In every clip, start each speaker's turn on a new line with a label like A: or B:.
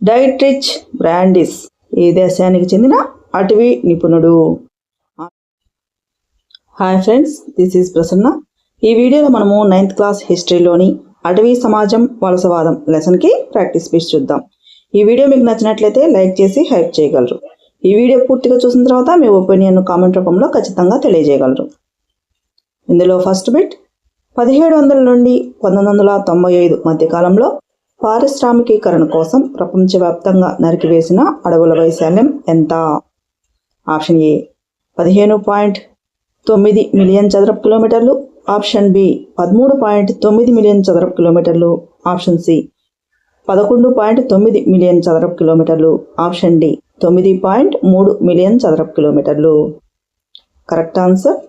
A: డైట్రిచ్ బ్రాండిస్ ఈ దేశానికి చెందిన అటవీ నిపుణుడు. Hi friends, this is Prasanna. ఈ వీడియోలో మనము 9th క్లాస్ హిస్టరీలోని అటవీ సమాజం వలసవాదం లెసన్కి ప్రాక్టీస్ పీస్ చూద్దాం. ఈ వీడియో మీకు నచ్చినట్లయితే లైక్ చేసి హైప్ చేయగలరు. ఈ వీడియో పూర్తిగా చూసిన తర్వాత మీ ఒపీనియన్ కామెంట్ రూపంలో ఖచ్చితంగా తెలియజేయగలరు. ఇందులో ఫస్ట్ బిట్, 1700 నుండి 1995 మధ్యకాలంలో పారిశ్రామికీకరణ కోసం ప్రపంచవ్యాప్తంగా నరికివేసిన అడవుల వైశాల్యం ఎంత? ఆప్షన్ ఏ 15.9 మిలియన్ చదరపు కిలోమీటర్లు, ఆప్షన్ బి 13.9 మిలియన్ చదరపు కిలోమీటర్లు, ఆప్షన్ సి 11.9 మిలియన్ చదరపు కిలోమీటర్లు, ఆప్షన్ డి 9.3 మిలియన్ చదరపు కిలోమీటర్లు. Correct answer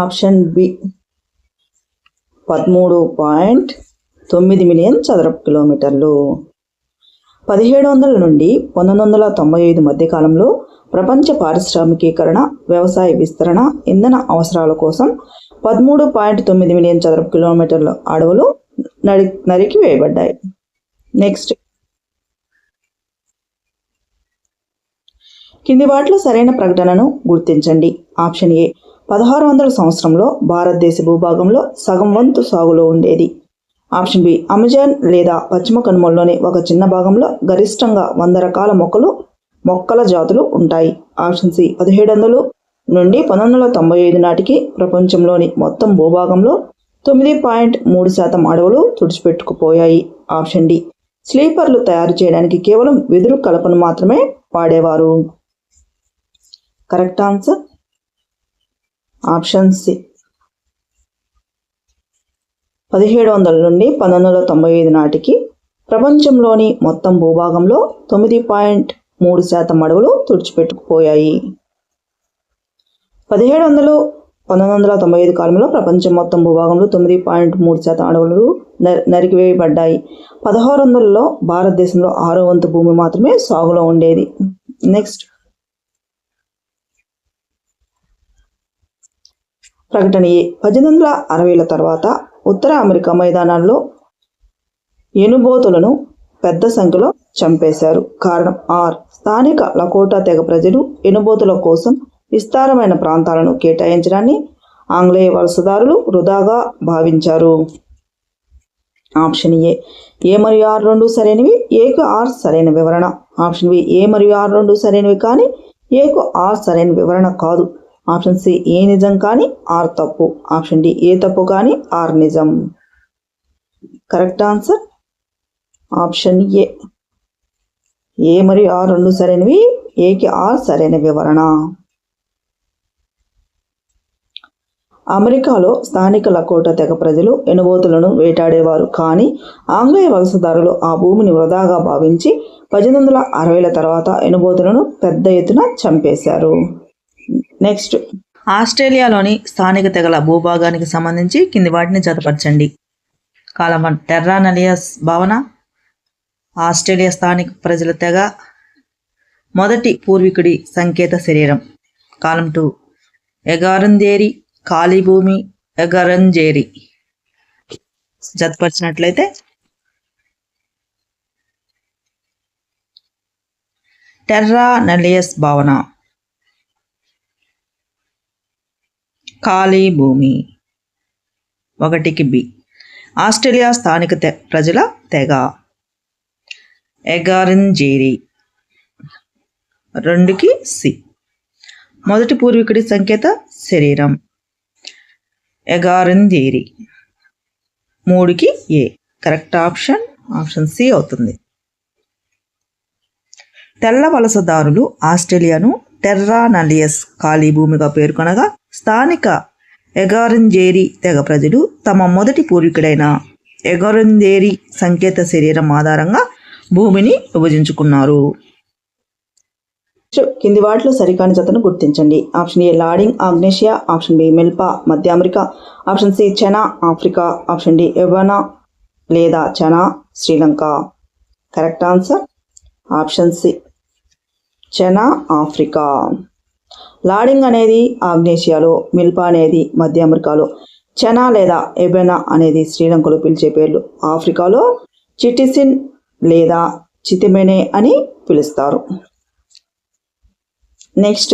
A: option B 13.9 million చదరపు కిలోమీటర్లు. 1700 నుండి 1995 మధ్యకాలంలో ప్రపంచ పారిశ్రామికీకరణ, వ్యవసాయ విస్తరణ, ఇంధన అవసరాల కోసం 13.9 మిలియన్ చదరపు కిలోమీటర్ల అడవులు నరికి వేయబడ్డాయి. నెక్స్ట్, కింది వాటిలో సరైన ప్రకటనను గుర్తించండి. ఆప్షన్ ఏ 1600 సంవత్సరంలో భారతదేశ భూభాగంలో సగం వంతు సాగులో ఉండేది. ఆప్షన్ బి అమెజాన్ లేదా పశ్చిమ కనుమల్లోని ఒక చిన్న భాగంలో గరిష్టంగా 100 రకాల మొక్కల జాతులు ఉంటాయి. ఆప్షన్ సి 1700 నుండి 1995 నాటికి ప్రపంచంలోని మొత్తం భూభాగంలో 9.3% అడవులు తుడిచిపెట్టుకుపోయాయి. ఆప్షన్ డి స్లీపర్లు తయారు చేయడానికి కేవలం వెదురు కలపను మాత్రమే వాడేవారు. కరెక్ట్ ఆన్సర్ ఆప్షన్ సి 1700 నుండి 1995 నాటికి ప్రపంచంలోని మొత్తం భూభాగంలో 9.3% అడవులు తుడిచిపెట్టుకుపోయాయి. 1700-1995 కాలంలో ప్రపంచం మొత్తం భూభాగంలో 9.3% అడవులు నరికివేయబడ్డాయి. 1600లో భారతదేశంలో 6వ వంతు భూమి మాత్రమే సాగులో ఉండేది. నెక్స్ట్, ప్రకటన ఏ 1860ల తర్వాత ఉత్తర అమెరికా మైదానాల్లో ఎనుబోతులను పెద్ద సంఖ్యలో చంపేశారు. కారణం ఆర్ స్థానిక లకోటా తెగ ప్రజలు ఎనుబోతుల కోసం విస్తారమైన ప్రాంతాలను కేటాయించడాన్ని ఆంగ్లేయ వలసదారులు వృధాగా భావించారు. ఆప్షన్ ఏ మరియు ఆర్ రెండు సరైనవి, ఏకు ఆర్ సరైన వివరణ. ఆప్షన్ బి ఏ మరియు ఆర్ రెండు సరైనవి కానీ ఏకు ఆర్ సరైన వివరణ కాదు. ఆప్షన్ సి ఏ నిజం కానీ ఆర్ తప్పు. ఆప్షన్ డి ఏ తప్పు కానీ ఆర్ నిజం. కరెక్ట్ ఆన్సర్ ఆప్షన్ ఏ మరియు ఆర్ రెండు సరైనవి, ఏకి ఆర్ సరైన వివరణ. అమెరికాలో స్థానిక లకోటా తెగ ప్రజలు ఎనుబోతులను వేటాడేవారు, కానీ ఆంగ్లేయ వలసదారులు ఆ భూమిని వృధాగా భావించి 1860ల తర్వాత ఎనుబోతులను పెద్ద ఎత్తున చంపేశారు. నెక్స్ట్, ఆస్ట్రేలియాలోని స్థానిక తెగల భూభాగానికి సంబంధించి కింది వాటిని జతపరచండి. కాలం 1 టెర్రా నలియస్ భావన, ఆస్ట్రేలియా స్థానిక ప్రజల తెగ, మొదటి పూర్వీకుడి సంకేత శరీరం. కాలం 2 ఎగారందేరి, ఖాళీ భూమి, ఎగరంజేరి. జతపరిచినట్లయితే టెర్రా నలియస్ భావన, ఖాళీ భూమి. 1కి బి ఆస్ట్రేలియా స్థానిక ప్రజల తెగ, ఎగారంజేరి. 2కి సి మొదటి పూర్వీకుడి సంకేత శరీరం, ఎగారంజేరి. 3కి ఏ. కరెక్ట్ ఆప్షన్ సి అవుతుంది. తెల్ల వలసదారులు ఆస్ట్రేలియాను టెర్రా నలియస్ ఖాళీ భూమిగా పేర్కొనగా, స్థానిక ఎగారంజేరి తెగ ప్రజలు తమ మొదటి పూర్వీకుడైన ఎగారంజేరి సంకేత శరీరం ఆధారంగా భూమిని విభజించుకున్నారు. కింది వాటిలో సరికాని జతను గుర్తించండి. ఆప్షన్ ఏ లాడింగ్ ఆగ్నేషియా, ఆప్షన్ బి మెల్పా మధ్య America, option C chena Africa, option D ఎవనా లేదా chena Sri Lanka. Correct answer option C chena Africa. Ladang అనేది ఆగ్నేషియాలో, మిల్పా అనేది మధ్య అమెరికాలో, చెనా లేదా ఎబెనా అనేది శ్రీలంకలో పిలిచే పేర్లు. ఆఫ్రికాలో చిటిసిన్ లేదా చితిమెనే అని పిలుస్తారు. నెక్స్ట్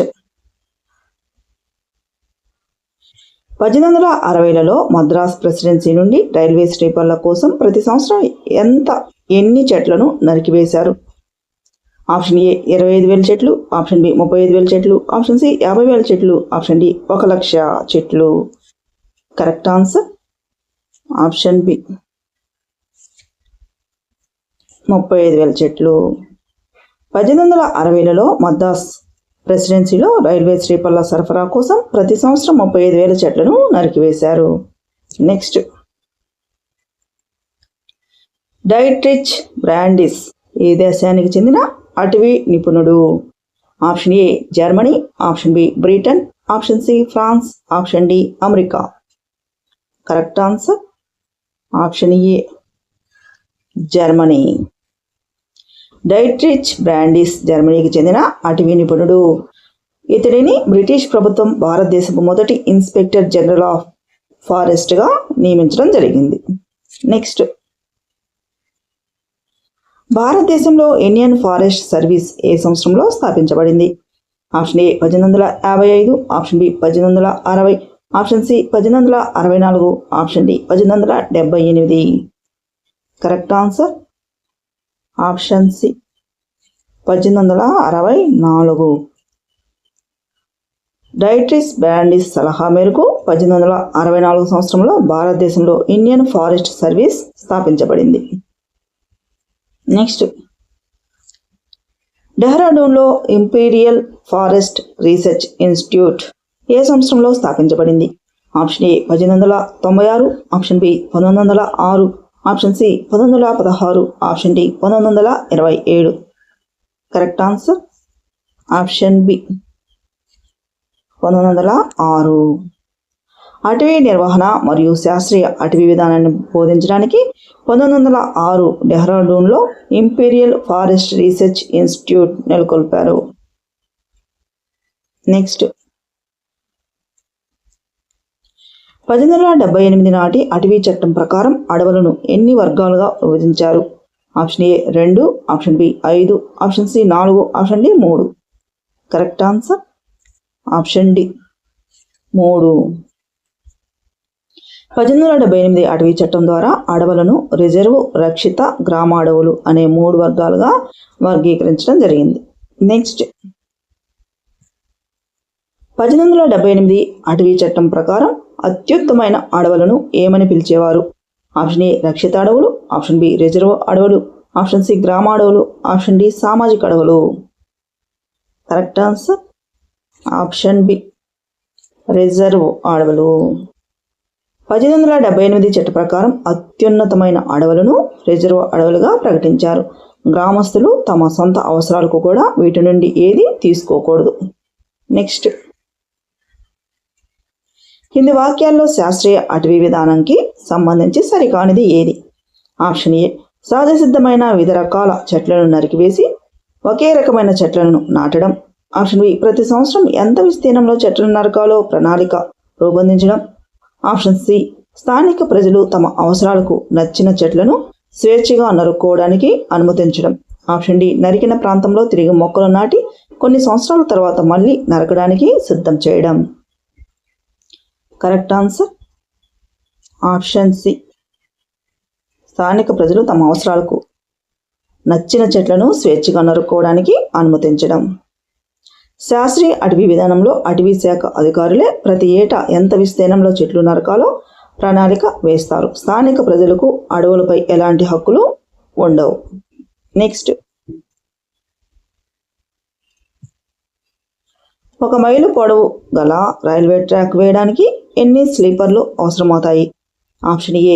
A: 1860లలో మద్రాస్ ప్రెసిడెన్సీ నుండి రైల్వే స్లీపర్ల కోసం ప్రతి సంవత్సరం ఎన్ని చెట్లను నరికివేశారు? ఆప్షన్ ఏ 25,000 చెట్లు, ఆప్షన్ బి 35,000 చెట్లు, ఆప్షన్ సి 50,000 చెట్లు, ఆప్షన్ డి 1,00,000 చెట్లు. కరెక్ట్ ఆన్సర్ ఆప్షన్ బి 35,000 చెట్లు. 1860లలో మద్రాస్ ప్రెసిడెన్సీలో రైల్వే స్లీపర్ల సరఫరా కోసం ప్రతి సంవత్సరం 35,000 చెట్లను నరికివేశారు. నెక్స్ట్ డైట్రిచ్ బ్రాండిస్ ఏ దేశానికి చెందిన అటవీ నిపుణుడు? Option A Germany, option B Britain, option C France, option D America. Correct answer option A Germany. Dietrich Brandis జర్మనీకి చెందిన అటవీ నిపుణుడు. ఇతడిని బ్రిటిష్ ప్రభుత్వం భారతదేశపు మొదటి ఇన్స్పెక్టర్ జనరల్ ఆఫ్ ఫారెస్ట్గా నియమించడం జరిగింది. నెక్స్ట్ భారతదేశంలో ఇండియన్ ఫారెస్ట్ సర్వీస్ ఏ సంవత్సరంలో స్థాపించబడింది? Option A 1855, option B 1860, option C 1864, option D 1878. Correct answer option C 1864. Dietrich Brandis సలహా మేరకు 1864 సంవత్సరంలో భారతదేశంలో ఇండియన్ ఫారెస్ట్ సర్వీస్ స్థాపించబడింది. నెక్స్ట్ డెహ్రాడూన్లో ఇంపీరియల్ ఫారెస్ట్ రీసెర్చ్ ఇన్స్టిట్యూట్ ఏ సంవత్సరంలో స్థాపించబడింది? Option A 1896, option B 1906, option C 1916, option D 1927. Correct answer option B 1906. అటవీ నిర్వహణ మరియు శాస్త్రీయ అటవీ విధానాన్ని బోధించడానికి 1906 డెహ్రాడూన్లో ఇంపీరియల్ ఫారెస్ట్ రీసెర్చ్ ఇన్స్టిట్యూట్ నెలకొల్పారు. నెక్స్ట్ 1878 నాటి అటవీ చట్టం ప్రకారం అడవులను ఎన్ని వర్గాలుగా విభజించారు? Option A 2, option B 5, option C 4, option D 3. Correct answer option D 3. 1878 అటవీ చట్టం ద్వారా అడవులను రిజర్వ్, రక్షిత, గ్రామ అడవులు అనే 3 వర్గాలుగా వర్గీకరించడం జరిగింది. నెక్స్ట్ 1878 అటవీ చట్టం ప్రకారం అత్యుత్తమైన అడవులను ఏమని పిలిచేవారు? ఆప్షన్ ఏ రక్షిత అడవులు, ఆప్షన్ బి రిజర్వ్ అడవులు, ఆప్షన్ సి గ్రామ అడవులు, ఆప్షన్ డి సామాజిక అడవులు. Correct answer option B reserve అడవులు. 1878 చట్ట ప్రకారం అత్యున్నతమైన అడవులను రిజర్వ్ అడవులుగా ప్రకటించారు. గ్రామస్తులు తమ సొంత అవసరాలకు కూడా వీటి నుండి ఏది తీసుకోకూడదు. నెక్స్ట్ కింది వాక్యాల్లో శాస్త్రీయ అటవీ విధానానికి సంబంధించి సరికానిది ఏది? ఆప్షన్ ఏ సహజసిద్ధమైన వివిధ రకాల చెట్లను నరికివేసి ఒకే రకమైన చెట్లను నాటడం, ఆప్షన్ బి ప్రతి సంవత్సరం ఎంత విస్తీర్ణంలో చెట్లను నరకాలో ప్రణాళిక రూపొందించడం, ఆప్షన్ సి స్థానిక ప్రజలు తమ అవసరాలకు నచ్చిన చెట్లను స్వేచ్ఛగా నరుక్కోవడానికి అనుమతించడం, ఆప్షన్ డి నరికిన ప్రాంతంలో తిరిగి మొక్కలు నాటి కొన్ని సంవత్సరాల తర్వాత మళ్ళీ నరకడానికి సిద్ధం చేయడం. కరెక్ట్ ఆన్సర్ ఆప్షన్ సి స్థానిక ప్రజలు తమ అవసరాలకు నచ్చిన చెట్లను స్వేచ్ఛగా నరుక్కోవడానికి అనుమతించడం. శాస్త్రీయ అటవీ విధానంలో అటవీ శాఖ అధికారులే ప్రతి ఏటా ఎంత విస్తీర్ణంలో చెట్లు నరకాలో ప్రణాళిక వేస్తారు. స్థానిక ప్రజలకు అడవులపై ఎలాంటి హక్కులు ఉండవు. నెక్స్ట్ 1 మైలు పొడవు గల రైల్వే ట్రాక్ వేయడానికి ఎన్ని స్లీపర్లు అవసరమవుతాయి? ఆప్షన్ ఏ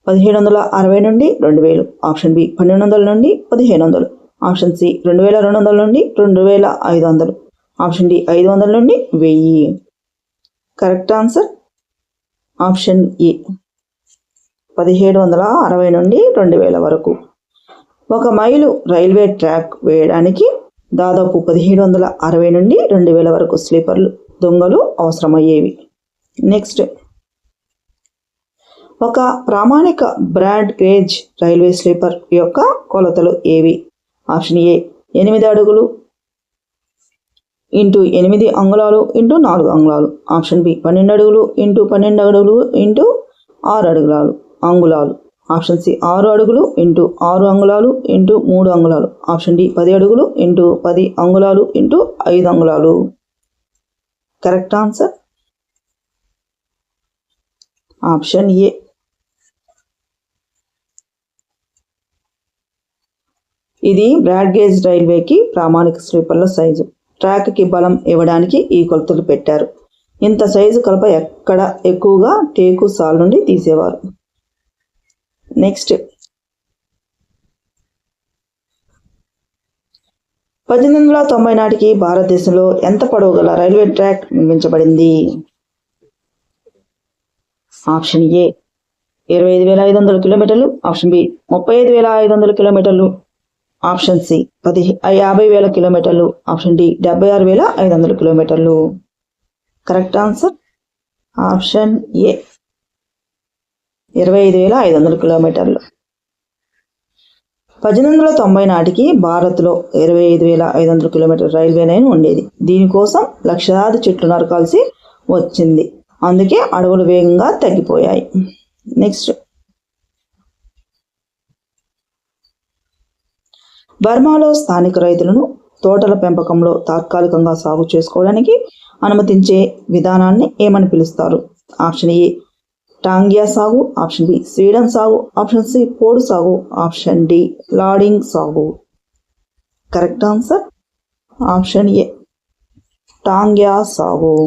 A: 1760 నుండి 2000, ఆప్షన్ బి 1200 నుండి 1500, ఆప్షన్ సి 2200 నుండి 2500, ఆప్షన్ డి 500 నుండి 1000. కరెక్ట్ ఆన్సర్ ఆప్షన్ ఏ 1760 నుండి 2000 వరకు. 1 మైలు రైల్వే ట్రాక్ వేయడానికి దాదాపు 1760 నుండి 2000 వరకు స్లీపర్లు దొంగలు అవసరమయ్యేవి. నెక్స్ట్ ఒక ప్రామాణిక బ్రాడ్ గేజ్ రైల్వే స్లీపర్ యొక్క కొలతలు ఏవి? ఆప్షన్ ఏ 8 అడుగులు ఇంటూ 8 అంగుళాలు ఇంటూ 4 అంగుళాలు. ఆప్షన్ బి 12 అడుగులు ఇంటూ 12 అడుగులు ఇంటూ 6 అంగుళాలు. ఆప్షన్ సి 6 అడుగులు ఇంటూ 6 అంగుళాలు ఇంటూ 3 అంగుళాలు. ఆప్షన్ డి 10 అడుగులు ఇంటూ 10 అంగుళాలు ఇంటూ 5 అంగుళాలు. కరెక్ట్ ఆన్సర్ ఆప్షన్ ఏ. ఇది బ్రాడ్ గేజ్ రైల్వేకి ప్రామాణిక స్లీపర్ల సైజు. ట్రాక్కి బలం ఇవ్వడానికి ఈ కొలతలు పెట్టారు. ఇంత సైజు కలప ఎక్కడ ఎక్కువగా టేకు సాల్ నుండి తీసేవారు. నెక్స్ట్ 1890 నాటికి భారతదేశంలో ఎంత పొడవు గల రైల్వే ట్రాక్ నిర్మించబడింది? ఆప్షన్ ఏ 25,500 కిలోమీటర్లు. ఆప్షన్ బి 35,500 కిలోమీటర్లు. ఆప్షన్ సి 50,000 కిలోమీటర్లు. ఆప్షన్ డి 76,500 కిలోమీటర్లు. కరెక్ట్ ఆన్సర్ ఆప్షన్ ఏ 25,500 కిలోమీటర్లు. 1890 నాటికి భారత్లో 25,500 కిలోమీటర్ల రైల్వే లైన్ ఉండేది. దీనికోసం లక్షలాది చెట్లు నరకాల్సి వచ్చింది. అందుకే అడవులు వేగంగా తగ్గిపోయాయి. నెక్స్ట్ బర్మాలో స్థానిక రైతులను తోటల పెంపకంలో తాత్కాలికంగా సాగు చేసుకోవడానికి అనుమతించే విధానాన్ని ఏమని పిలుస్తారు? ఆప్షన్ ఏ టాంగ్యా సాగు. ఆప్షన్ బి స్వీడన్ సాగు. ఆప్షన్ సి పోడు సాగు. ఆప్షన్ డి లాడింగ్ సాగు. కరెక్ట్ ఆన్సర్ ఆప్షన్ ఏ టాంగ్యా సాగు.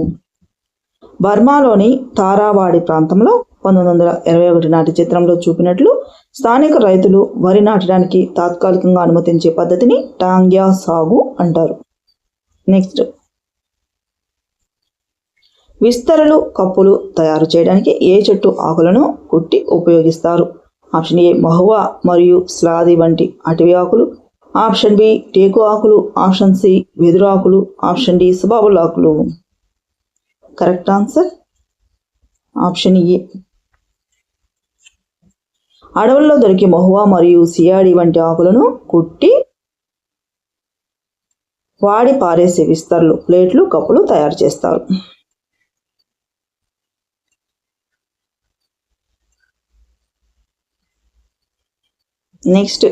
A: బర్మాలోని తారావాడి ప్రాంతంలో 1921 నాటి చిత్రంలో చూపినట్లు స్థానిక రైతులు వరి నాటడానికి తాత్కాలికంగా అనుమతించే పద్ధతిని టాంగ్యా సాగు అంటారు. నెక్స్ట్ విస్తరలు కప్పులు తయారు చేయడానికి ఏ చెట్టు ఆకులను కుట్టి ఉపయోగిస్తారు? ఆప్షన్ ఏ మహువా మరియు స్లాది వంటి అటవీ ఆకులు. ఆప్షన్ బి టేకు ఆకులు. ఆప్షన్ సి వెదురు ఆకులు. ఆప్షన్ డి సుబాబుల్ ఆకులు. కరెక్ట్ ఆన్సర్ ఆప్షన్ ఏ అడవుల్లో దొరికే మహువా మరియు సియాడి వంటి ఆకులను కుట్టి వాడి పారేసే విస్తర్లు, ప్లేట్లు, కప్పులు తయారు చేస్తారు. నెక్స్ట్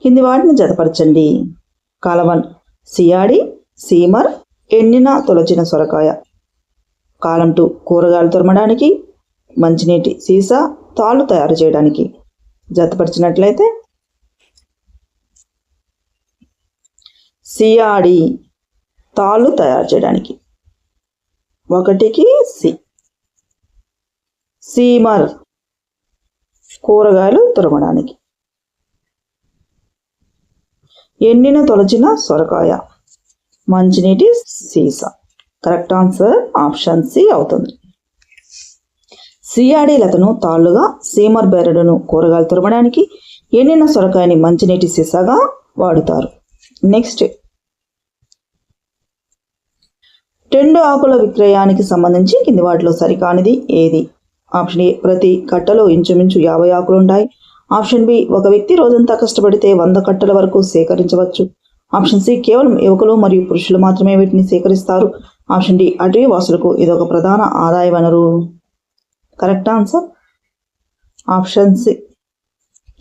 A: కింది వాటిని జతపరచండి. కాలం 1 సియాడి, సీమర్, ఎండిన తొలచిన సొరకాయ. కాలం 2 కూరగాయలు తురమడానికి, మంచినీటి సీసా, తాళ్ళు తయారు చేయడానికి. జతపరిచినట్లయితే సియాడి తాళ్ళు తయారు చేయడానికి 1కి సి. సీమర్ కూరగాయలు తురమడానికి. ఎండిన తొలచిన సొరకాయ, మంచినీటి సీసా. కరెక్ట్ ఆన్సర్ ఆప్షన్ సి అవుతుంది. సియాడి లతను తాళ్లుగా, సీమర్ బెరడును కూరగాయలు తురమడానికి, ఎండిన సొరకాయని మంచినీటి సీసాగా వాడుతారు. నెక్స్ట్ టెండు ఆకుల విక్రయానికి సంబంధించి కింది వాటిలో సరికానిది ఏది? ఆప్షన్ ఏ ప్రతి కట్టలో ఇంచుమించు 50 ఆకులు ఉంటాయి. ఆప్షన్ బి ఒక వ్యక్తి రోజంతా కష్టపడితే 100 కట్టల వరకు సేకరించవచ్చు. ఆప్షన్ సి కేవలం యువకులు మరియు పురుషులు మాత్రమే వీటిని సేకరిస్తారు. ఆప్షన్ డి అటవీ వాసులకు ఇదొక ప్రధాన ఆదాయ వనరు. కరెక్ట్ ఆన్సర్ ఆప్షన్ సి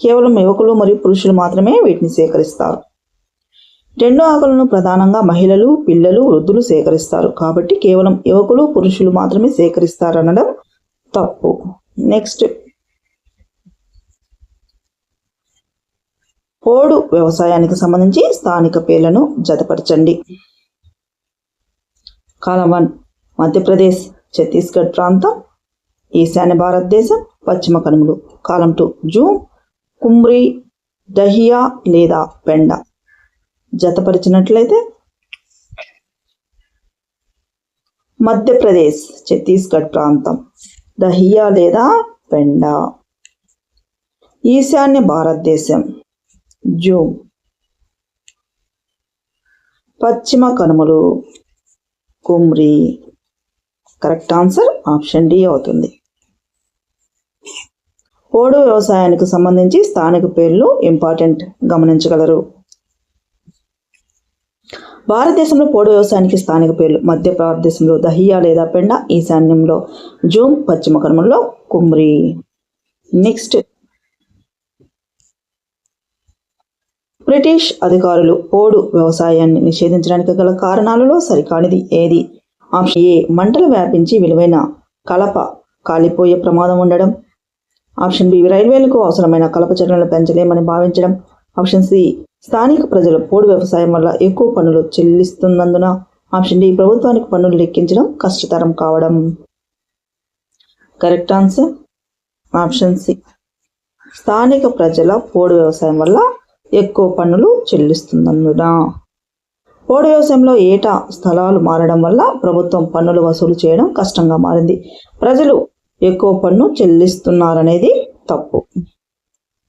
A: కేవలం యువకులు మరియు పురుషులు మాత్రమే వీటిని సేకరిస్తారు. టెండు ఆకులను ప్రధానంగా మహిళలు, పిల్లలు, వృద్ధులు సేకరిస్తారు. కాబట్టి కేవలం యువకులు, పురుషులు మాత్రమే సేకరిస్తారనడం తప్పు. నెక్స్ట్ పోడు వ్యవసాయానికి సంబంధించి స్థానిక పేర్లను జతపరచండి. కాలం 1 మధ్యప్రదేశ్, ఛత్తీస్గఢ్ ప్రాంతం, ఈశాన్య భారతదేశం, పశ్చిమ కనుమలు. కాలం 2 జూమ్, కుమ్రీ, దహియా లేదా పెండ. జతపరిచినట్లయితే మధ్యప్రదేశ్, ఛత్తీస్గఢ్ ప్రాంతం, దహియా లేదా పెండ. ఈశాన్య భారతదేశం జూమ్, పశ్చిమ కనుమలు కుమ్రీ. కరెక్ట్ ఆన్సర్ ఆప్షన్ డి అవుతుంది. పోడు వ్యవసాయానికి సంబంధించి స్థానిక పేర్లు ఇంపార్టెంట్, గమనించగలరు. భారతదేశంలో పోడు వ్యవసాయానికి స్థానిక పేర్లు: మధ్య భారతదేశంలో దహియా లేదా పెండ, ఈశాన్యంలో జూమ్, పశ్చిమ కనుమలలో కుమ్రి. నెక్స్ట్, బ్రిటిష్ అధికారులు పోడు వ్యవసాయాన్ని నిషేధించడానికి గల కారణాలలో సరికానిది ఏది? ఆప్షన్ ఏ మంటలు వ్యాపించి విలువైన కలప కాలిపోయే ప్రమాదం ఉండడం. ఆప్షన్ బి రైల్వేలకు అవసరమైన కలప చెట్లను పెంచలేమని భావించడం. ఆప్షన్ సి స్థానిక ప్రజలు పోడు వ్యవసాయం వల్ల ఎక్కువ పన్నులు చెల్లిస్తున్నందున. ఆప్షన్ డి ప్రభుత్వానికి పన్నులు లెక్కించడం కష్టతరం కావడం. కరెక్ట్ ఆన్సర్ ఆప్షన్ సి, స్థానిక ప్రజల పోడు వ్యవసాయం వల్ల ఎక్కువ పన్నులు చెల్లిస్తున్నందున. పోడు వ్యవసాయంలో ఏటా స్థలాలు మారడం వల్ల ప్రభుత్వం పన్నులు వసూలు చేయడం కష్టంగా మారింది. ప్రజలు ఎక్కువ పన్ను చెల్లిస్తున్నారనేది తప్పు.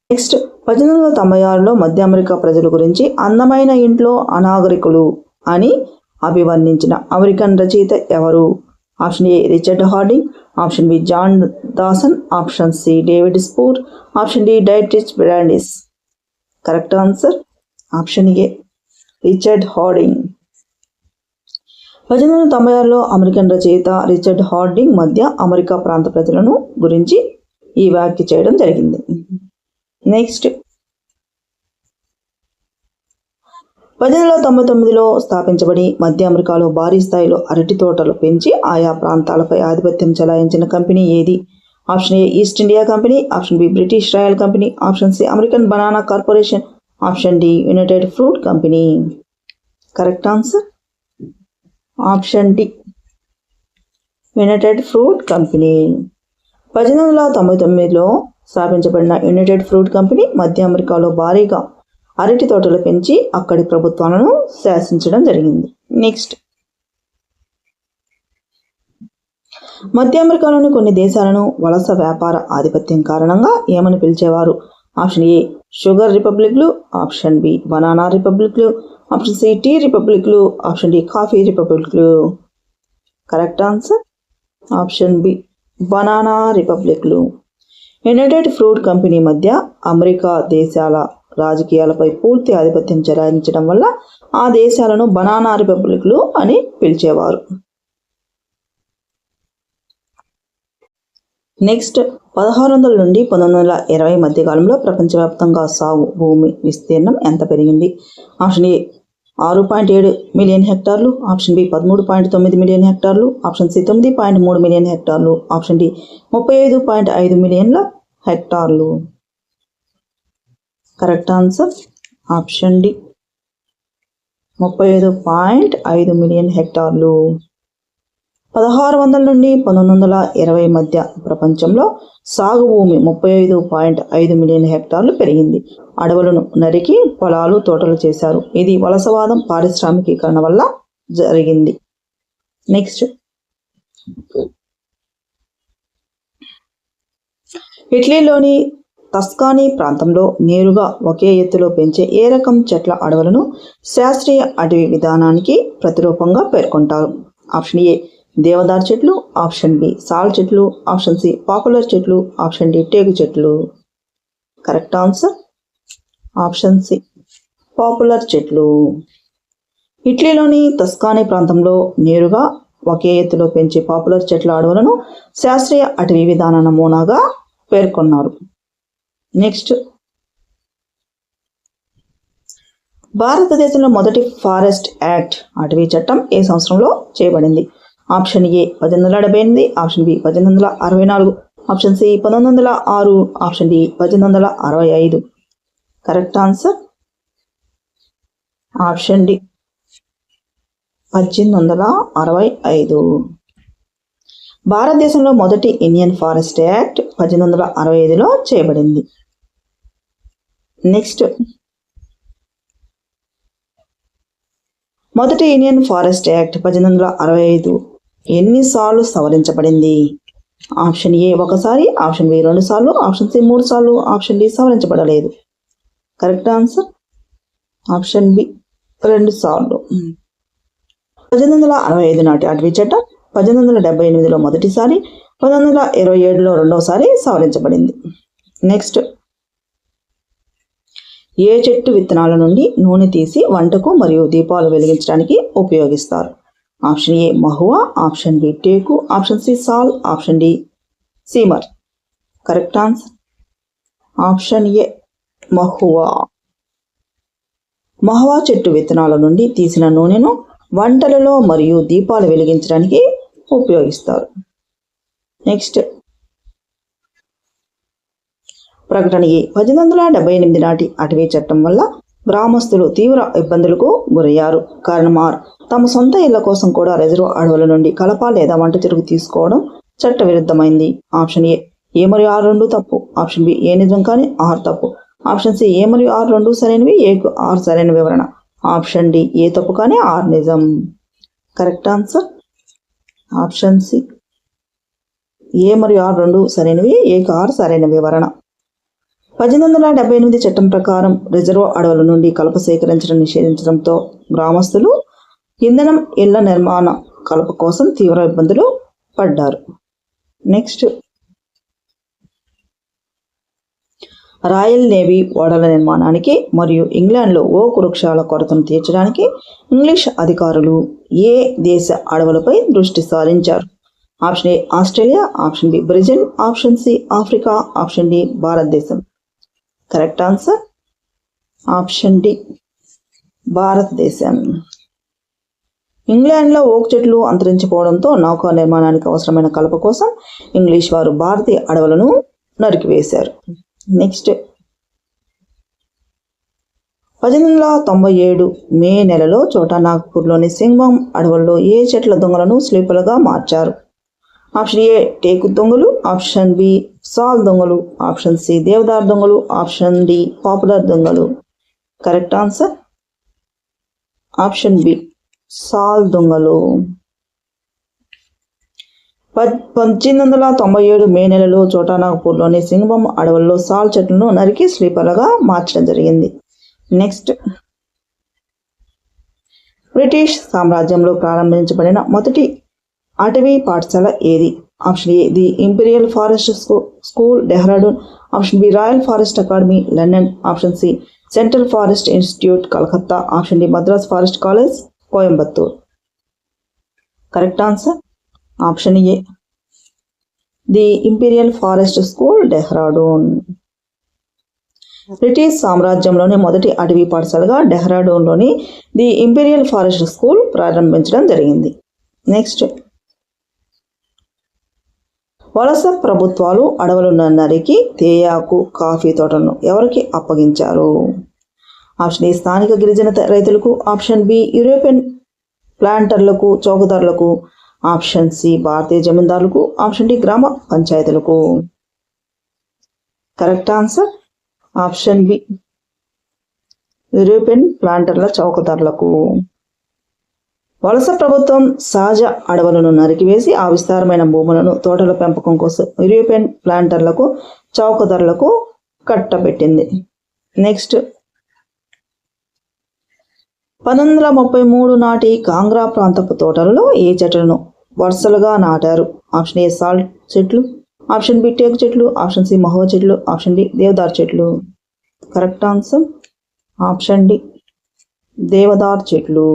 A: నెక్స్ట్, 1896లో మధ్య అమెరికా ప్రజల గురించి అందమైన ఇంట్లో అనాగరికులు అని అభివర్ణించిన అమెరికన్ రచయిత ఎవరు? Option A Richard Harding, option B John Dawson, option C David Spoor, option D Dietrich Brandis. Correct answer option A Richard Harding. 1896లో అమెరికన్ రచయిత రిచర్డ్ హార్డింగ్ మధ్య అమెరికా ప్రాంత ప్రజలను గురించి ఈ వ్యాఖ్య చేయడం జరిగింది. నెక్స్ట్, 1899లో స్థాపించబడి మధ్య అమెరికాలో భారీ స్థాయిలో అరటి తోటలు పెంచి ఆయా ప్రాంతాలపై ఆధిపత్యం చెలాయించిన కంపెనీ ఏది? Option A East India Company, option B British Royal Company, option C American Banana Corporation, option D United Fruit Company. Correct answer option D United Fruit Company. 1899లో స్థాపించబడిన యునైటెడ్ ఫ్రూట్ కంపెనీ మధ్య అమెరికాలో భారీగా అరటి తోటలు పెంచి అక్కడి ప్రభుత్వాలను శాసించడం జరిగింది. నెక్స్ట్, మధ్య అమెరికాలోని కొన్ని దేశాలను వలస వ్యాపార ఆధిపత్యం కారణంగా ఏమని పిలిచేవారు? ఆప్షన్ ఏ షుగర్ రిపబ్లిక్లు, ఆప్షన్ బి బనానా రిపబ్లిక్లు, ఆప్షన్ సి టీ రిపబ్లిక్లు, ఆప్షన్ డి కాఫీ రిపబ్లిక్లు. Correct answer option B banana రిపబ్లిక్లు. యునైటెడ్ ఫ్రూట్ కంపెనీ మధ్య అమెరికా దేశాల రాజకీయాలపై పూర్తి ఆధిపత్యం చెలాయించడం వల్ల ఆ దేశాలను బనానా రిపబ్లిక్లు అని పిలిచేవారు. నెక్స్ట్, 1600 నుండి 1920 మధ్య కాలంలో ప్రపంచవ్యాప్తంగా సాగు భూమి విస్తీర్ణం ఎంత పెరిగింది? ఆప్షన్ ఏ 6.7 మిలియన్ హెక్టార్లు, ఆప్షన్ బి 13.9 మిలియన్ హెక్టార్లు, ఆప్షన్ సి 9.3 మిలియన్ హెక్టార్లు, ఆప్షన్ డి 35.5 మిలియన్ల హెక్టార్లు. Correct answer option D 35.5 million హెక్టార్లు. 1600 నుండి 1920 మధ్య ప్రపంచంలో సాగు భూమి 35.5 మిలియన్ హెక్టార్లు పెరిగింది. అడవులను నరికి పొలాలు, తోటలు చేశారు. ఇది వలసవాదం, పారిశ్రామికీకరణ వల్ల జరిగింది. నెక్స్ట్, ఇటలీలోని టస్కానీ ప్రాంతంలో నేరుగా ఒకే ఎత్తులో పెంచే ఏ రకం చెట్ల అడవులను శాస్త్రీయ అటవీ విధానానికి ప్రతిరూపంగా పేర్కొంటారు? ఆప్షన్ ఏ దేవదారు చెట్లు, ఆప్షన్ బి సాల్ చెట్లు, ఆప్షన్ సి పాపులర్ చెట్లు, ఆప్షన్ డి టేకు చెట్లు. Correct answer option C poplar చెట్లు. ఇటలీలోని టస్కానీ ప్రాంతంలో నేరుగా ఒకే ఎత్తులో పెంచే పాపులర్ చెట్ల అడవులను శాస్త్రీయ అటవీ విధాన నమూనాగా పేర్కొన్నారు. నెక్స్ట్, భారతదేశంలో మొదటి ఫారెస్ట్ యాక్ట్ అటవీ చట్టం ఏ సంవత్సరంలో చేయబడింది? Option A 1878, option B 1864, option C 1906, option D 1865. Correct answer option D 1865. భారతదేశంలో మొదటి ఇండియన్ ఫారెస్ట్ యాక్ట్ 1865లో చేయబడింది. నెక్స్ట్, మొదటి ఇండియన్ ఫారెస్ట్ యాక్ట్ 1865 ఎన్నిసార్లు సవరించబడింది? ఆప్షన్ ఏ ఒకసారి, ఆప్షన్ బి 2 సార్లు, ఆప్షన్ సి 3 సార్లు, ఆప్షన్ డి సవరించబడలేదు. కరెక్ట్ ఆన్సర్ ఆప్షన్ బి 2 సార్లు. 1865 నాటి అటవీ చట్టం 1878లో మొదటిసారి, 1927లో రెండవసారి సవరించబడింది. నెక్స్ట్, ఏ చెట్టు విత్తనాల నుండి నూనె తీసి వంటకు మరియు దీపాలు వెలిగించడానికి ఉపయోగిస్తారు? Option A mahua, option B టేకు, option C sal, option D సీమర్. Correct answer option A mahua. Mahua చెట్టు విత్తనాల నుండి తీసిన నూనెను వంటలలో మరియు దీపాలు వెలిగించడానికి ఉపయోగిస్తారు. నెక్స్ట్, ప్రకటన ఏ 1878 నాటి అటవీ చట్టం వల్ల గ్రామస్తులు తీవ్ర ఇబ్బందులకు గురయ్యారు. కారణం ఆర్ తమ సొంత ఇళ్ల కోసం కూడా రిజర్వ్ అడవుల నుండి కలప లేదా వంట చెరుకు తీసుకోవడం చట్టవిరుద్ధమైంది. ఆప్షన్ ఏ మరియు ఆర్ రెండు తప్పు, ఆప్షన్ బి ఏ నిజం కానీ ఆర్ తప్పు, ఆప్షన్ సి ఏ మరియు ఆర్ రెండు సరైనవి, ఏకు ఆర్ సరైన వివరణ, ఆప్షన్ డి ఏ తప్పు కానీ ఆర్ నిజం. కరెక్ట్ ఆన్సర్ ఆప్షన్ సి ఏ మరియు ఆర్ రెండు సరైనవి, ఏకు ఆర్ సరైన వివరణ. 1878 చట్టం ప్రకారం రిజర్వ్ అడవుల నుండి కలప సేకరించడం నిషేధించడంతో గ్రామస్తులు ఇంధనం ఇళ్ల నిర్మాణ కలప కోసం తీవ్ర ఇబ్బందులు పడ్డారు. నెక్స్ట్, రాయల్ నేవీ ఓడల నిర్మాణానికి మరియు ఇంగ్లాండ్లో ఓక్ వృక్షాల కొరతను తీర్చడానికి ఇంగ్లీష్ అధికారులు ఏ దేశ అడవులపై దృష్టి సారించారు? Option A Australia, option B Brazil, option C Africa, option D భారతదేశం. కరెక్ట్ ఆన్సర్ ఆప్షన్ డి భారతదేశం. ఇంగ్లాండ్లో ఓక్ చెట్లు అంతరించిపోవడంతో నౌకా నిర్మాణానికి అవసరమైన కలప కోసం ఇంగ్లీష్ వారు భారతీయ అడవులను నరికివేశారు. నెక్స్ట్, 1897 మే నెలలో చోటా నాగ్పూర్లోని సింగ్బమ్ అడవుల్లో ఏ చెట్ల దొంగలను స్లీపర్లుగా మార్చారు? ఆప్షన్ ఏ టేకు దొంగలు, ఆప్షన్ బి సాల్ దొంగలు, ఆప్షన్ సి దేవదార్ దొంగలు, ఆప్షన్ డి పాపులర్ దొంగలు. కరెక్ట్ ఆన్సర్ ఆప్షన్ బి సాల్ దొంగలు. 1897 మే నెలలో చోటా నాగ్పూర్లోని సింగ్బమ్ అడవుల్లో సాల్ చెట్లను నరికి స్లీపర్లుగా మార్చడం జరిగింది. నెక్స్ట్, బ్రిటిష్ సామ్రాజ్యంలో ప్రారంభించబడిన మొదటి అటవీ పాఠశాల ఏది? Option A the Imperial Forest School Dehradun, option B Royal Forest Academy London, option C Central Forest Institute Calcutta, option D Madras Forest College Coimbatore. Correct answer option A the Imperial Forest School Dehradun. British సామ్రాజ్యంలోని మొదటి అటవీ పాఠశాలగా డెహ్రాడూన్లోని ది ఇంపీరియల్ ఫారెస్ట్ స్కూల్ ప్రారంభించడం జరిగింది. Next, వలస ప్రభుత్వాలు అడవులను నరికి తేయాకు కాఫీ తోటలను ఎవరికి అప్పగించారు? ఆప్షన్ ఏ స్థానిక గిరిజన రైతులకు, ఆప్షన్ బి యూరోపియన్ ప్లాంటర్లకు చౌకదారులకు, ఆప్షన్ సి భారతీయ జమీందారులకు, ఆప్షన్ డి గ్రామ పంచాయతీలకు. Correct answer option B European ప్లాంటర్ల చౌకదారులకు. వలస ప్రభుత్వం సహజ అడవులను నరికివేసి ఆ విస్తారమైన భూములను తోటల పెంపకం కోసం యూరోపియన్ ప్లాంటర్లకు చౌకదారులకు కట్టబెట్టింది. నెక్స్ట్, 1933 నాటి కాంగ్రా ప్రాంతపు తోటలలో ఏ చెట్లను వరుసలుగా నాటారు? ఆప్షన్ ఏ సాల్ట్ చెట్లు, ఆప్షన్ బి టేకు చెట్లు, ఆప్షన్ సి మహువా చెట్లు, ఆప్షన్ డి దేవదార్ చెట్లు. Correct answer option D deodar చెట్లు.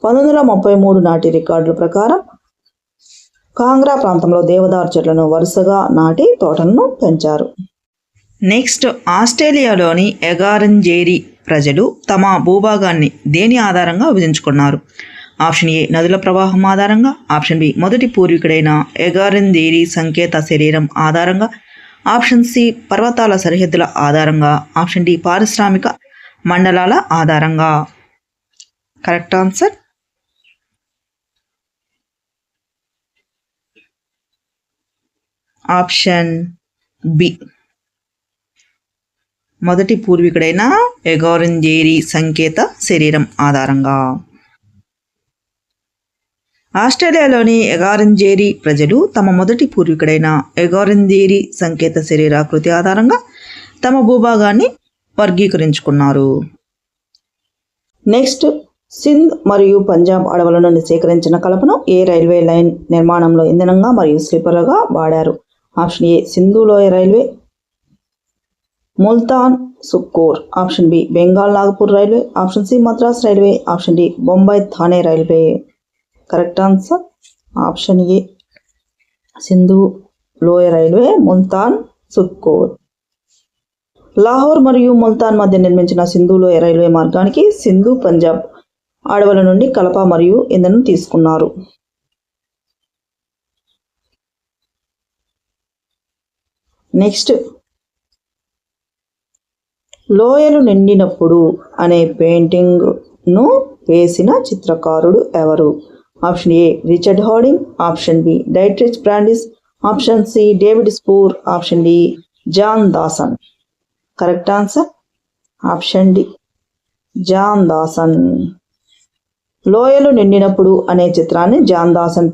A: 1933 నాటి రికార్డుల ప్రకారం కాంగ్రా ప్రాంతంలో దేవదారు చెట్లను వరుసగా నాటి తోటలను పెంచారు. నెక్స్ట్, ఆస్ట్రేలియాలోని ఎగారెంజేరీ ప్రజలు తమ భూభాగాన్ని దేని ఆధారంగా విభజించుకున్నారు? ఆప్షన్ ఏ నదుల ప్రవాహం ఆధారంగా, ఆప్షన్ బి మొదటి పూర్వీకుడైన ఎగారెంజేరీ సంకేత శరీరం ఆధారంగా, ఆప్షన్ సి పర్వతాల సరిహద్దుల ఆధారంగా, ఆప్షన్ డి పారిశ్రామిక మండలాల ఆధారంగా. కరెక్ట్ ఆన్సర్ ఆప్షన్ బి మొదటి పూర్వీకుడైన ఎగారెంజేరీ సంకేత శరీరం ఆధారంగా. ఆస్ట్రేలియాలోని ఎగారెంజేరీ ప్రజలు తమ మొదటి పూర్వీకుడైన ఎగారెంజేరీ సంకేత శరీరాకృతి ఆధారంగా తమ భూభాగాన్ని వర్గీకరించుకున్నారు. నెక్స్ట్, సింధ్ మరియు పంజాబ్ అడవుల నుండి సేకరించిన కలపను ఏ రైల్వే లైన్ నిర్మాణంలో ఇంధనంగా మరియు స్లీపర్గా వాడారు? ఆప్షన్ ఏ సింధు లోయ railway, Multan Sukkur. Option B Bengal Nagpur railway. Option C Madras railway. Option D Bombay Thane railway. Correct answer option A Sindhu లోయ రైల్వే, ముల్తాన్ సుక్కోర్. లాహోర్ మరియు ముల్తాన్ మధ్య నిర్మించిన సింధు లోయ రైల్వే మార్గానికి సింధు పంజాబ్ అడవుల నుండి కలప మరియు ఇంధనం తీసుకున్నారు. నెక్స్ట్, లోయలు నిండినప్పుడు అనే పెయింటింగ్ను వేసిన చిత్రకారుడు ఎవరు? Option A Richard Harding. Option B Dietrich Brandis. Option C David Spoor. Option D John Dawson. Correct answer option D John Dawson. లోయలు నిండినప్పుడు అనే చిత్రాన్ని జాన్ దాసన్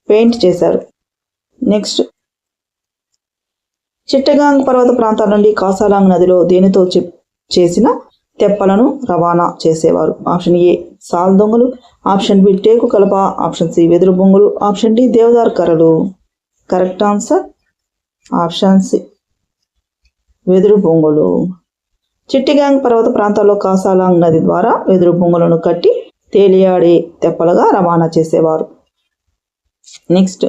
A: పెయింట్ చేశారు. నెక్స్ట్, చిట్టగాంగ్ పర్వత ప్రాంతాల నుండి కాసాలాంగ్ నదిలో దేనితో చేసిన తెప్పలను రవాణా చేసేవారు? ఆప్షన్ ఏ సాల్ దొంగలు. ఆప్షన్ బి టేకు కలప. ఆప్షన్ సి వెదురు బొంగులు. ఆప్షన్ డి దేవదార్ కర్రలు. కరెక్ట్ ఆన్సర్ ఆప్షన్ సి వెదురు బొంగులు. చిట్టగాంగ్ పర్వత ప్రాంతాల్లో కాసాలాంగ్ నది ద్వారా వెదురు బొంగులను కట్టి తేలియాడే తెప్పలుగా రవాణా చేసేవారు. నెక్స్ట్,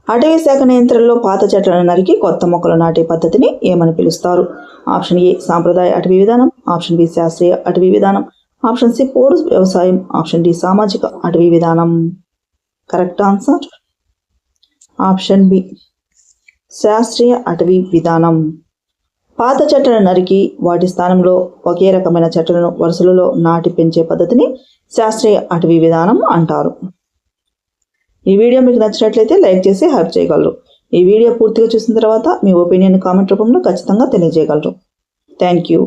A: అటవీ శాఖ నియంత్రణలో పాత చెట్లను నరికి కొత్త మొక్కలు నాటే పద్ధతిని ఏమని పిలుస్తారు? ఆప్షన్ ఏ సాంప్రదాయ అటవీ విధానం. ఆప్షన్ బి శాస్త్రీయ అటవీ విధానం. ఆప్షన్ సి పోడు వ్యవసాయం. ఆప్షన్ డి సామాజిక అటవీ విధానం. కరెక్ట్ ఆన్సర్ ఆప్షన్ బి శాస్త్రీయ అటవీ విధానం. పాత చెట్లను నరికి వాటి స్థానంలో ఒకే రకమైన చెట్లను వరుసలలో నాటి పెంచే పద్ధతిని శాస్త్రీయ అటవీ విధానం అంటారు. ఈ వీడియో మీకు నచ్చినట్లయితే లైక్ చేసి హైప్ చేయగలరు. ఈ వీడియో పూర్తిగా చూసిన తర్వాత మీ ఒపీనియన్ కామెంట్ రూపంలో ఖచ్చితంగా తెలియజేయగలరు. Thank you.